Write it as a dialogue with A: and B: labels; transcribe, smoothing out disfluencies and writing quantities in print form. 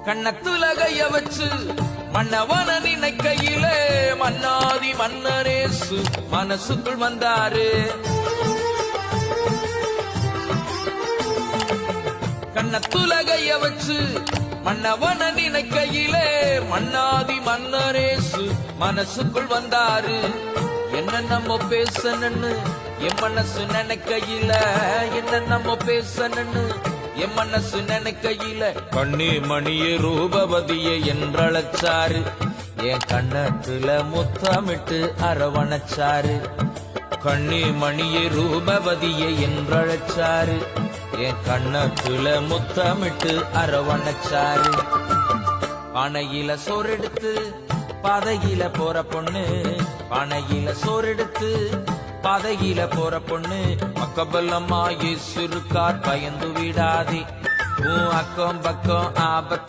A: கண்ணத்துலகைய வச்சு மன்னவன நினைக்கையிலே மன்னாதி மன்னரேசு மனசுக்குள் வந்தாரு. கண்ணத்துலகைய வச்சு மன்னவன நினைக்கையிலே மன்னாதி மன்னரேசு மனசுக்குள் வந்தாரு. என்ன நம்ம பேசணுன்னு என் மனசு நினைக்கையில, என்ன நம்ம பேசணுன்னு என் மனசு நினைக்கையில கண்ணி மணியே ரூபவதியே என்றழைச்சாரு. என் கண்ணத்துல முத்தமிட்டு அரவணைச்சாரு. கண்ணி மணியே ரூபவதியே என்றழைச்சாரு. என் கண்ணத்துல முத்தமிட்டு அரவணைச்சாரு. பானையில சோறெடுத்து பாதையில போற பொண்ணு, பானையில சோறெடுத்து பாதையில போற பொண்ணு, பக்கபலமா இயேசு இருக்கார் பயந்து விடாதே, உன் அக்கம் பக்கம் ஆபத்து